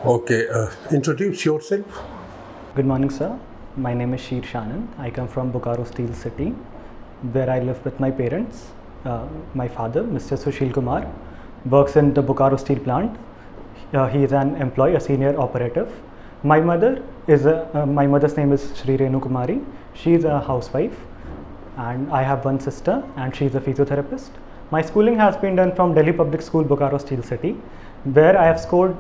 Okay, introduce yourself. Good morning, sir. My name is Sheer Shannon. I come from Bokaro Steel City, where I live with my parents. My father, Mr. Sushil Kumar, works in the Bokaro Steel plant. He is an employee, a senior operative. My mother's name is Shri Renu Kumari. She is a housewife, and I have one sister, and she is a physiotherapist. My schooling has been done from Delhi Public School, Bokaro Steel City, where I have scored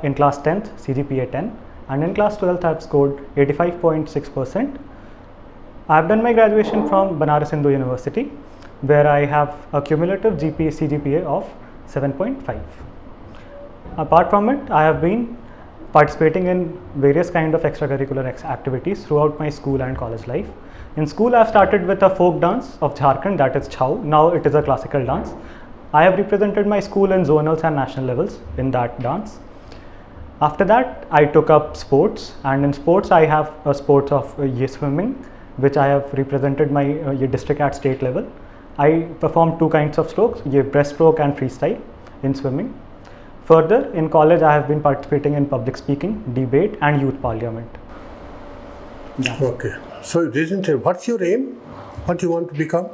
in class 10th CGPA 10, and in class 12th I have scored 85.6%. I have done my graduation from Banaras Hindu University, where I have a cumulative CGPA of 7.5. Apart from it, I have been participating in various kind of extracurricular activities throughout my school and college life. In school, I have started with a folk dance of Jharkhand, that is Chhau. Now it is a classical dance. I have represented my school in zonals and national levels in that dance. After that, I took up sports, and in sports, I have a sports of swimming, which I have represented my district at state level. I performed two kinds of strokes, breaststroke and freestyle in swimming. Further, in college, I have been participating in public speaking, debate, and youth parliament. Okay, so what's your aim? What do you want to become?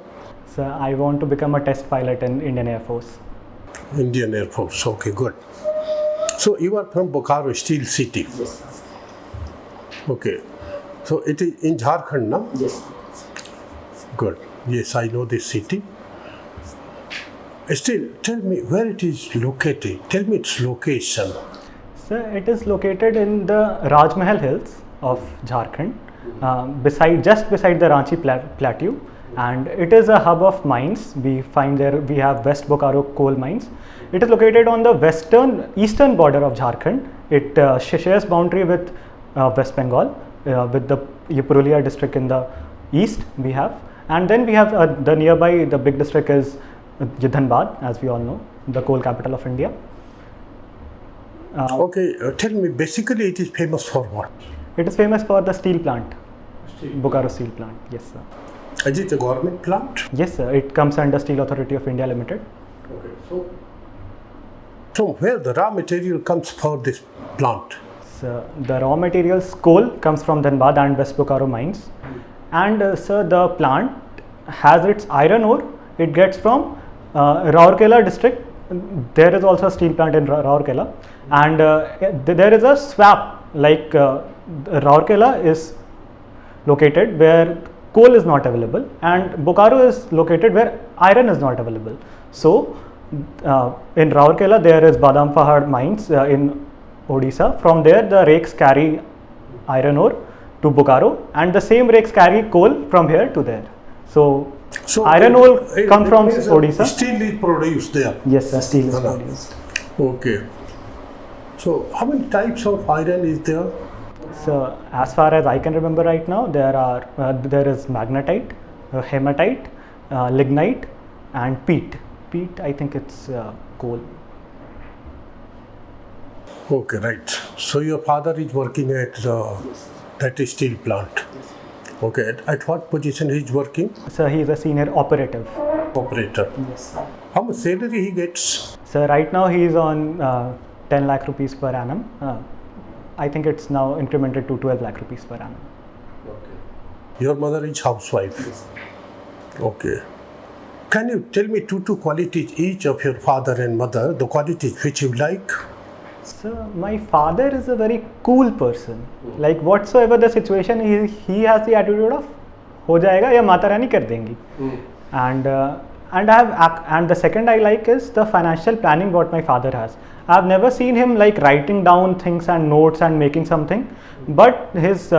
So I want to become a test pilot in Indian Air Force. Indian Air Force, okay, good. So you are from Bokaro Steel City? Yes. Okay, so it is in Jharkhand, no? Yes. Good, yes, I know this city. Still, tell me where it is located. Tell me its location. So it is located in the Rajmahal Hills of Jharkhand, just beside the Ranchi Plateau, and it is a hub of mines. We have West Bokaro coal mines. It is located on the eastern border of Jharkhand. It shares boundary with West Bengal, with the Purulia district in the east we have, and then we have the nearby, the big district is Dhanbad, as we all know, the coal capital of India. Okay, tell me, basically it is famous for what? It is famous for the steel plant, Bokaro Steel Plant, yes sir. Is it a government plant? Yes sir, it comes under Steel Authority of India Limited. Okay, so where the raw material comes for this plant? So the raw materials, coal comes from Dhanbad and West Bokaro mines, and sir, the plant has its iron ore. It gets from Rourkela district. There is also a steel plant in Rourkela, and there is a swap, like Rourkela is located where coal is not available, and Bokaro is located where iron is not available. So in Rourkela there is Badam Pahad mines in Odisha. From there the rakes carry iron ore to Bokaro, and the same rakes carry coal from here to there. So iron ore comes from Odisha. Steel is produced there? Yes sir, steel is produced. Okay. So how many types of iron is there? So as far as I can remember right now, there is magnetite, hematite, lignite, and peat. Peat, I think it's coal. Okay, right. So your father is working at that steel plant. Okay, at what position he is working? So he is a senior operative. Operator. Yes. How much salary he gets? So right now he is on 10 lakh rupees per annum. I think it's now incremented to 12 lakh rupees per annum. Okay. Your mother is housewife? Yes. Okay. Can you tell me two qualities each of your father and mother, the qualities which you like? So my father is a very cool person. Like whatsoever the situation, he has the attitude of हो जाएगा या माता रानी कर देंगी. And the second I like is the financial planning what my father has. I have never seen him like writing down things and notes and making something, but his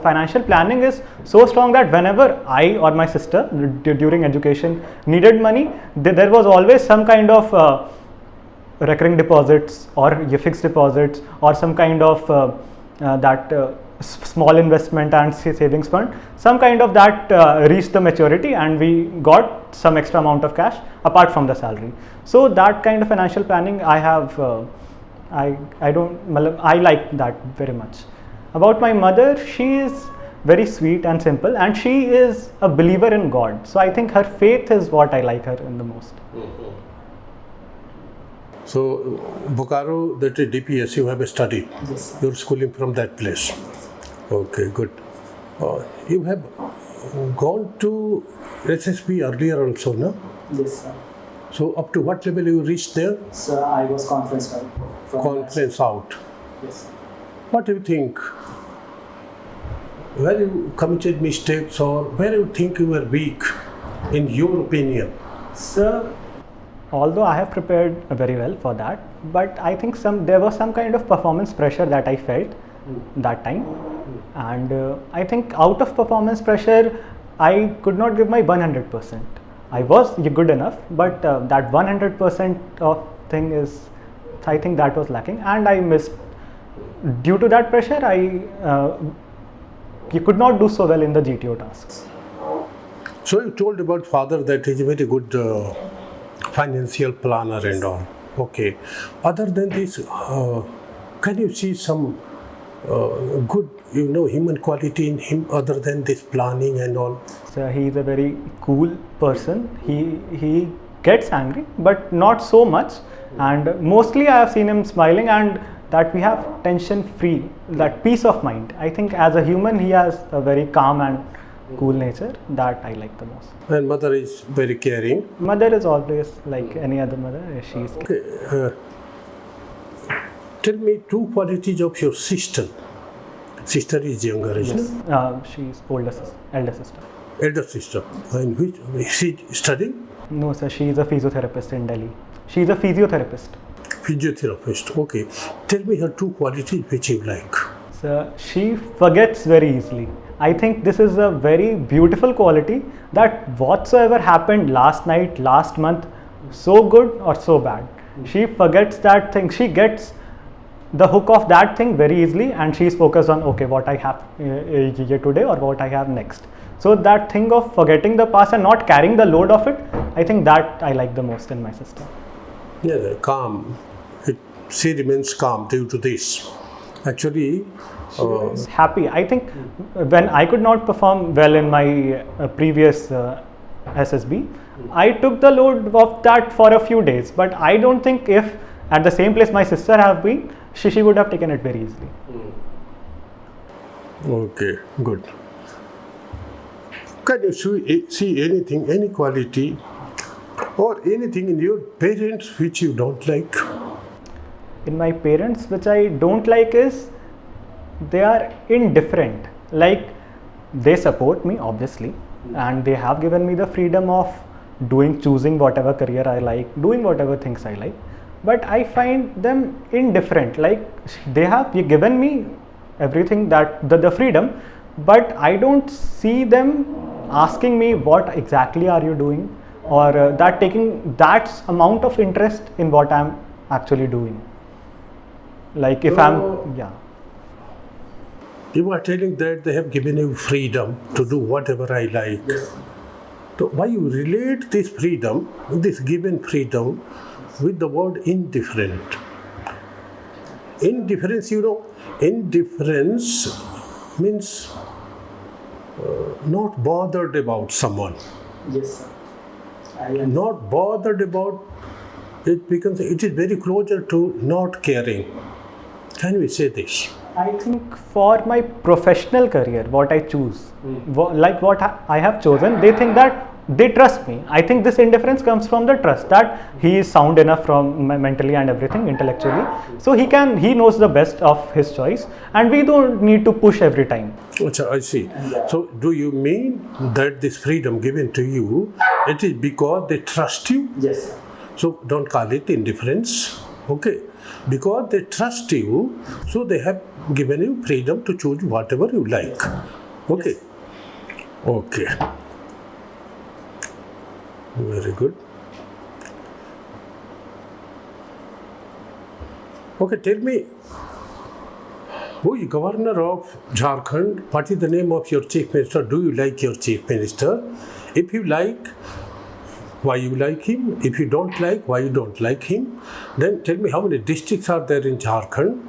financial planning is so strong that whenever I or my sister during education needed money, there was always some kind of recurring deposits or fixed deposits or some kind of small investment and savings fund, some kind of that reached the maturity, and we got some extra amount of cash apart from the salary. So that kind of financial planning I have, I like that very much. About my mother, she is very sweet and simple, and she is a believer in God. So I think her faith is what I like her in the most. So, Bokaro, that is DPS, you have studied. Yes. You're schooling from that place. Okay, good. You have gone to SSB earlier also, no? Yes, sir. So, up to what level you reached there? So I was conference out. From Conference out. Yes. What do you think? Where you committed mistakes or where you think you were weak, in your opinion? So, although I have prepared very well for that, but I think there was some kind of performance pressure that I felt that time, and I think out of performance pressure, I could not give my 100%. I was good enough, but that 100% of thing is, I think that was lacking, and I missed. Due to that pressure, you could not do so well in the GTO tasks. So you told about father that he's a very good financial planner and all. Okay. Other than this, can you see some good, human quality in him other than this planning and all? So he is a very cool person. He gets angry, but not so much. And mostly I have seen him smiling, and that we have tension free, that peace of mind. I think as a human he has a very calm and cool nature that I like the most. And mother is very caring. Mother is always like any other mother. She's Okay. Tell me two qualities of your sister. Sister is younger, isn't it? she's elder sister. Elder sister. And which is she studying? No sir, she is a physiotherapist in Delhi. She is a physiotherapist. Physiotherapist. Okay. Tell me her two qualities which you like. So she forgets very easily. I think this is a very beautiful quality, that whatsoever happened last night, last month, so good or so bad, she forgets that thing. She gets the hook of that thing very easily, and she is focused on, okay, what I have here today or what I have next. So that thing of forgetting the past and not carrying the load of it, I think that I like the most in my sister. Yeah, calm. She remains calm due to this. Actually, Happy. I think when I could not perform well in my previous SSB, I took the load of that for a few days. But I don't think if at the same place my sister have been, she would have taken it very easily. okay, good. Can you see anything, any quality or anything in your parents which you don't like? In my parents, which I don't like is they are indifferent. Like, they support me obviously, and they have given me the freedom of choosing whatever career I like, doing whatever things I like, but I find them indifferent. Like, they have given me everything, that the freedom, but I don't see them asking me what exactly are you doing, or that taking that amount of interest in what I'm actually doing. Like if You are telling that they have given you freedom to do whatever I like. So why you relate this freedom, this given freedom, with the word indifferent? Indifference, indifference means not bothered about someone. Yes, sir. I am. Not bothered about it, because it is very closer to not caring. Can we say this? I think for my professional career, what I choose, like what I have chosen, they think that they trust me. I think this indifference comes from the trust that he is sound enough from mentally and everything, intellectually. So he knows the best of his choice, and we don't need to push every time. Achha, I see. So do you mean that this freedom given to you, it is because they trust you? Yes, sir. So don't call it indifference. Okay. Because they trust you, so they have given you freedom to choose whatever you like. Okay. Yes. Okay. Very good. Okay, tell me, who is Governor of Jharkhand? What is the name of your Chief Minister? Do you like your Chief Minister? If you like, why you like him? If you don't like, why you don't like him? Then tell me how many districts are there in Jharkhand,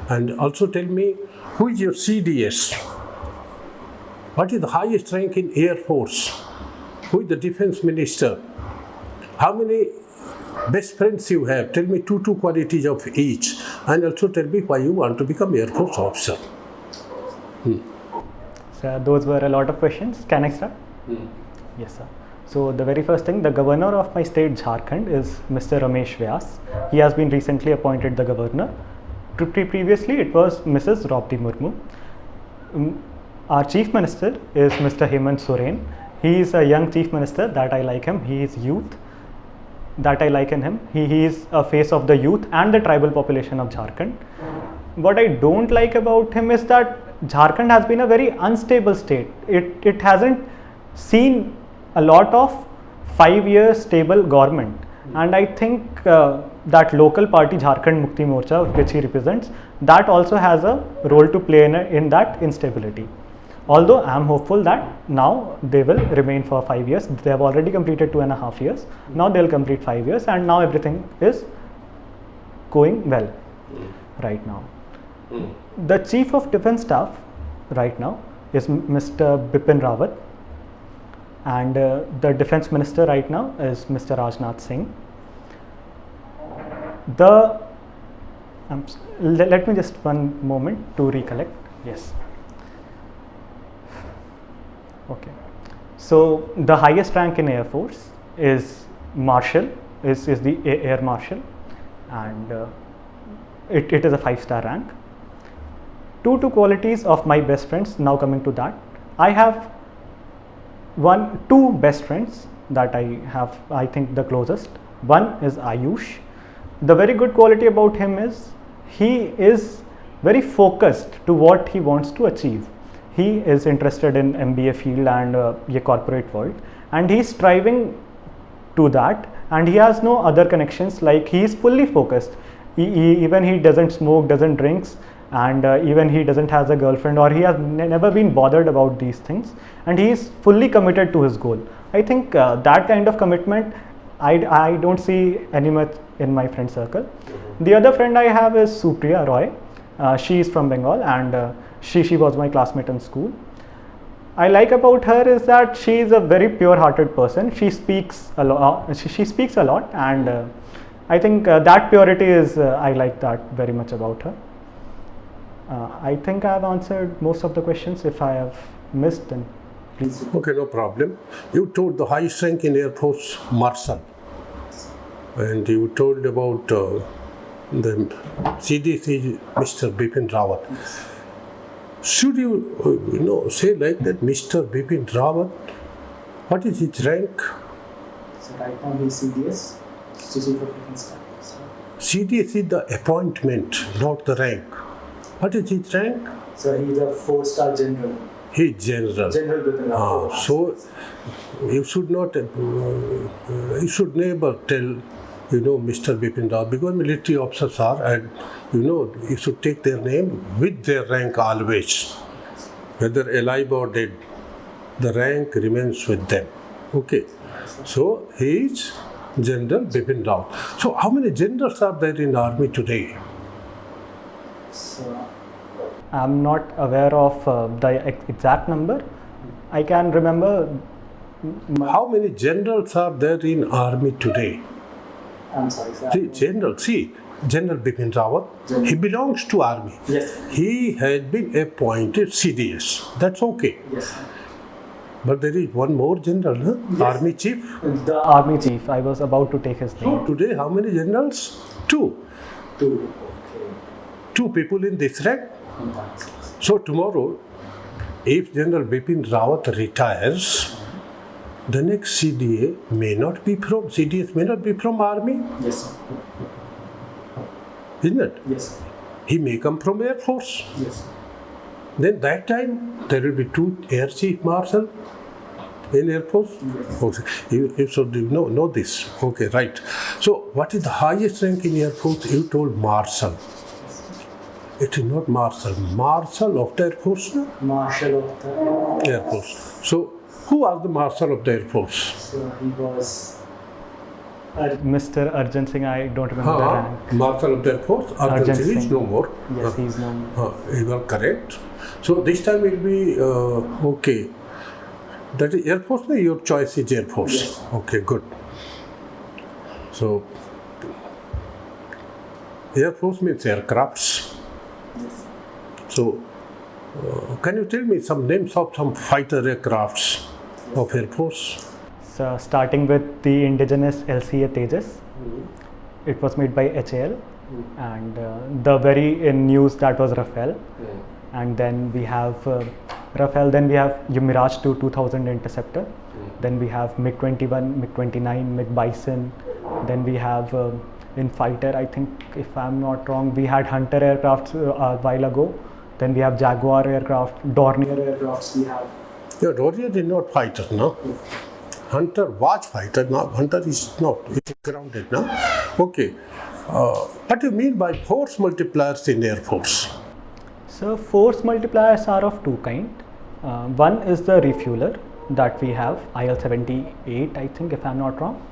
and also tell me who is your CDS? What is the highest rank in Air Force? Who is the Defense Minister? How many best friends you have. Tell me two qualities of each, and also tell me why you want to become Air Force officer. So those were a lot of questions. Can I start? Yes, sir. So the very first thing, the governor of my state Jharkhand is Mr. Ramesh Vyas. He has been recently appointed the governor. Previously it was Mrs. Draupadi Murmu. Our chief minister is Mr. Hemant Soren. He is a young chief minister that I like him. He is youth that I like in him. He is a face of the youth and the tribal population of Jharkhand. What I don't like about him is that Jharkhand has been a very unstable state. It hasn't seen a lot of 5-year stable government, and I think that local party Jharkhand Mukti Morcha, which he represents, that also has a role to play in that instability. Although I am hopeful that now they will remain for 5 years. They have already completed 2.5 years. Now they will complete 5 years, and now everything is going well right now. The Chief of Defence Staff right now is Mr. Bipin Rawat, and the Defence Minister right now is Mr. Rajnath Singh. Let me just one moment to recollect. Yes. Okay. So the highest rank in Air Force is Marshal, is the Air Marshal, and it is a 5-star rank. Two qualities of my best friends. Now coming to that, I have two best friends that I have, I think, the closest. One is Ayush. The very good quality about him is he is very focused to what he wants to achieve. He is interested in MBA field and the corporate world, and he is striving to that, and he has no other connections. Like, he is fully focused. Even he doesn't smoke, doesn't drinks, and even he doesn't has a girlfriend, or he has never been bothered about these things, and he is fully committed to his goal. I think that kind of commitment I don't see any much in my friend circle. The other friend I have is Supriya Roy. She is from Bengal, and she was my classmate in school. I like about her is that she is a very pure-hearted person. She speaks a lot. She speaks a lot, and I think that purity is I like that very much about her. I think I have answered most of the questions. If I have missed, then please. Okay, no problem. You told the highest rank in Air Force, Marshal, and you told about the CDC, Mr. Bipin Rawat. Should you, say like that, Mr. Bipin Rawat? What is his rank? So right now he is CDS, Chief of Defence Staff. CDS is the appointment, not the rank. What is his rank? So he is a 4-star general. He is general. General Bipin Rawat. So you should not, you should never tell, Mr. Bipin Rawat, because military officers are, and you should take their name with their rank always, whether alive or dead. The rank remains with them. Okay. So he is General Bipin Rawat. So how many generals are there in army today? So I'm not aware of the exact number. I can remember. How many generals are there in army today? I'm sorry, sir. General Bipin Rawat, General. he belongs to army. Yes. He has been appointed CDS. That's okay. Yes, sir. But there is one more general, huh? Yes. Army chief. The Army chief. I was about to take his name. Today, how many generals? 2. 2. Okay. 2 people in this rank. Thanks. So tomorrow, if General Bipin Rawat retires, the next CDS may not be from army, Yes, sir. isn't it? Yes, sir. He may come from Air Force. Yes, sir. Then that time there will be 2 Air Chief Marshal in Air Force. Yes. Okay. You should know this. Okay, right. So what is the highest rank in Air Force? You told Marshal. It is not Marshal. Marshal of the Air Force, no? Marshal of the Air Force. So who are the Marshal of the Air Force? So he was Mr. Arjun Singh. I don't remember the rank. Marshal of the Air Force. Arjun Singh is no more. Yes, he's no more. You are correct. So this time will be okay. That is Air Force, no? Your choice is Air Force. Yes. Okay, good. So Air Force means aircrafts. Yes. So, can you tell me some names of some fighter aircrafts of Air Force? So starting with the indigenous LCA Tejas, it was made by HAL, and the very in news that was Rafale, and then we have Rafale, then we have Mirage 2 2000 Interceptor, then we have MiG-21, MiG-29, MiG-Bison, then we have in fighter, I think if I'm not wrong, we had Hunter aircraft a while ago, then we have Jaguar aircraft, Dornier aircrafts we have. Yeah, Dornier is not fighter, no? Hunter was fighter, now Hunter is not, it is grounded now. Okay, what do you mean by force multipliers in Air Force? So force multipliers are of two kind. One is the refueler that we have, IL-78 I think if I'm not wrong.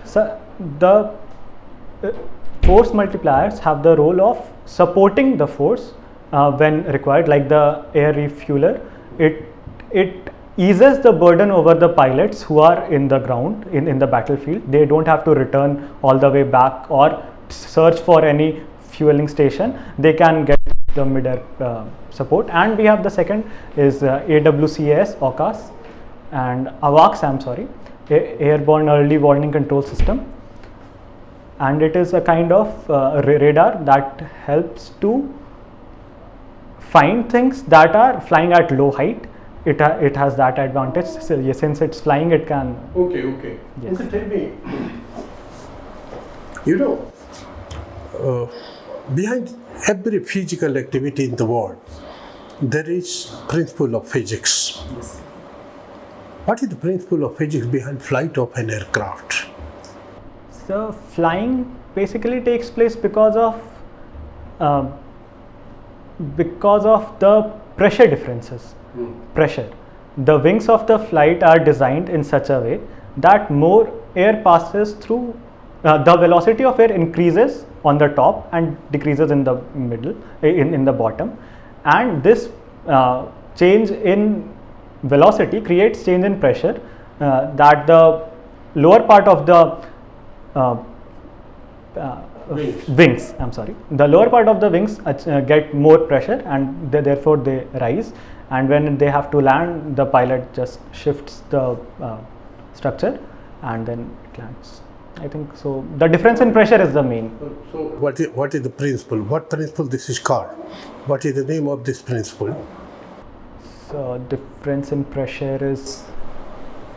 So the force multipliers have the role of supporting the force when required, like the air refueler. It eases the burden over the pilots who are in the ground, in the battlefield. They don't have to return all the way back or search for any fueling station. They can get the mid-air support. And we have the second is AWCS, AWACS, and AWACS, I'm sorry, Airborne Early Warning Control System. And it is a kind of radar that helps to find things that are flying at low height. It has that advantage. So, since it's flying, it can. Okay. Yes. Okay, tell me, you know, behind every physical activity in the world, there is principle of physics. Yes. What is the principle of physics behind flight of an aircraft? So flying basically takes place because of the pressure differences. Pressure. The wings of the flight are designed in such a way that more air passes through. The velocity of air increases on the top and decreases in the middle, in the bottom, and this change in velocity creates change in pressure that the lower part of the wings, I'm sorry, the lower part of the wings get more pressure, and therefore they rise, and when they have to land, the pilot just shifts the structure and then it lands. I think so. The difference in pressure is the main. So what is the principle? What principle this is called? What is the name of this principle? So difference in pressure is,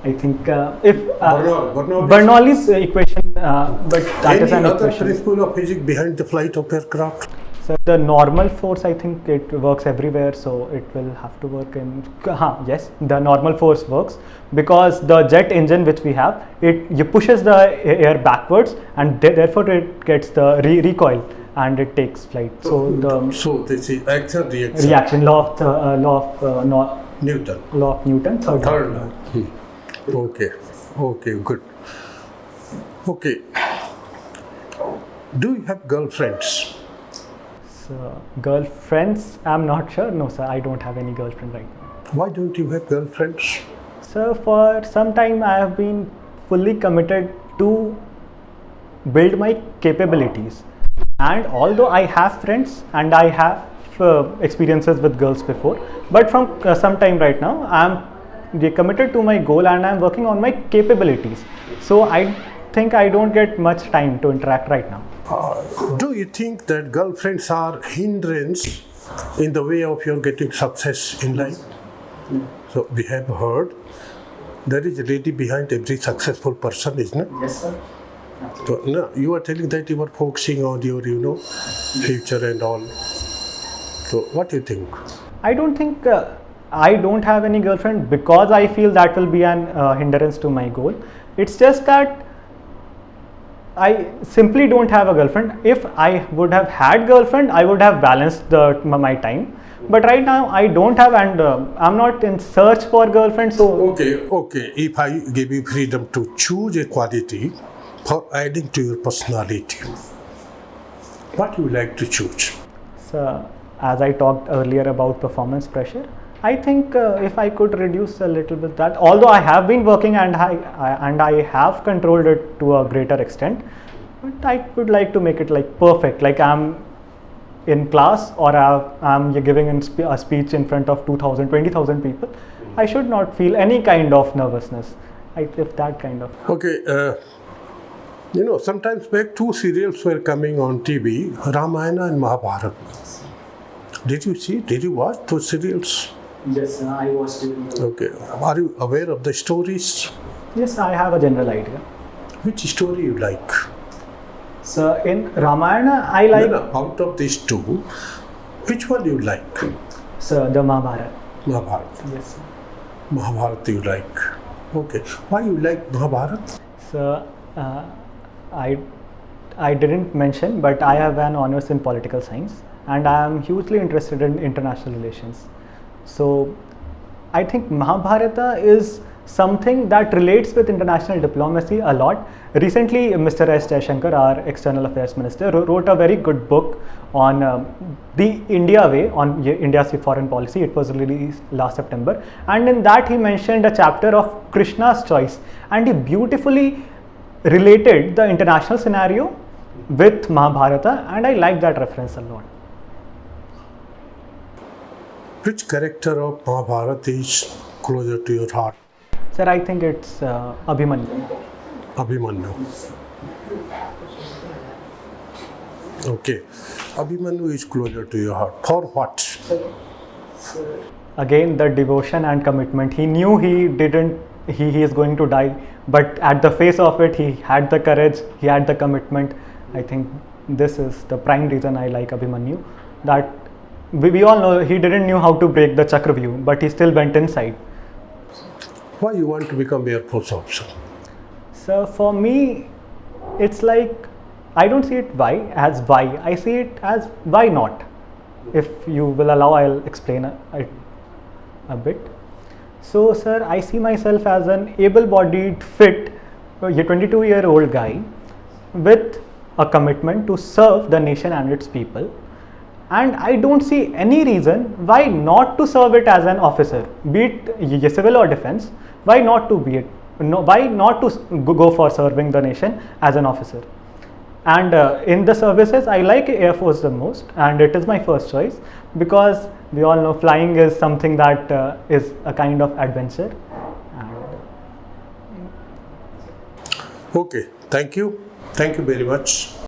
I think, if Bernoulli's Bernoulli's equation, but that is an any other equation. principle of physics behind the flight of aircraft? So the normal force, I think it works everywhere, so it will have to work in. Yes, the normal force works because the jet engine which we have, it pushes the air backwards, and therefore it gets the recoil and it takes flight. So this is action reaction. reaction law of Newton. law of Newton, third law. Okay, good. Okay. Do you have girlfriends? So girlfriends, I'm not sure. No, sir, I don't have any girlfriend right now. Why don't you have girlfriends? So for some time, I have been fully committed to build my capabilities. And although I have friends and I have experiences with girls before, but from some time right now, I'm committed to my goal and I'm working on my capabilities. So I think I don't get much time to interact right now. Do you think that girlfriends are hindrance in the way of your getting success in life? So we have heard there is a lady behind every successful person, isn't it? Yes, sir. So, no, you are telling that you are focusing on your, future and all. So what do you think? I don't think I don't have any girlfriend because I feel that will be an hindrance to my goal. It's just that I simply don't have a girlfriend. If I would have had girlfriend, I would have balanced my time. But right now I don't have, and I'm not in search for girlfriend. So Okay. If I give you freedom to choose a quality for adding to your personality, what you like to choose? So, as I talked earlier about performance pressure, I think if I could reduce a little bit that, although I have been working and I have controlled it to a greater extent, But I would like to make it like perfect, like I'm in class or I'm giving a speech in front of 2,000, 20,000 people. I should not feel any kind of nervousness. If that kind of. Okay, sometimes back two serials were coming on TV, Ramayana and Mahabharata. Did you watch those serials? Yes, I watched it. Okay. Are you aware of the stories? Yes, I have a general idea. Which story you like? So in Ramayana, I like Out of these two, which one you like? the Mahabharata. Mahabharata. Yes. Sir. Mahabharata you like. Okay. Why you like Mahabharata? So I didn't mention, but I have an honors in political science, and I am hugely interested in international relations. So I think Mahabharata is something that relates with international diplomacy a lot. Recently, Mr. S. Jaishankar, our External Affairs Minister, wrote a very good book on the India way, on India's foreign policy. It was released last September, and in that he mentioned a chapter of Krishna's choice, and he beautifully related the international scenario with Mahabharata, and I like that reference a lot. Which character of Mahabharata is closer to your heart? Sir, I think it's Abhimanyu. Abhimanyu. Okay. Abhimanyu is closer to your heart. For what? Again, the devotion and commitment. He knew he is going to die, but at the face of it, he had the courage, he had the commitment. I think this is the prime reason I like Abhimanyu. That we all know he didn't know how to break the Chakravyuh, but he still went inside. Why you want to become Air Force officer? So for me, it's like, I don't see it as why, I see it as why not. If you will allow, I'll explain it a bit. So sir, I see myself as an able-bodied, fit, 22-year-old guy with a commitment to serve the nation and its people. And I don't see any reason why not to serve it as an officer, be it civil or defense. Why not to be it? No, why not to go for serving the nation as an officer? And in the services, I like Air Force the most, and it is my first choice because we all know flying is something that is a kind of adventure. And Okay. Thank you. Thank you very much.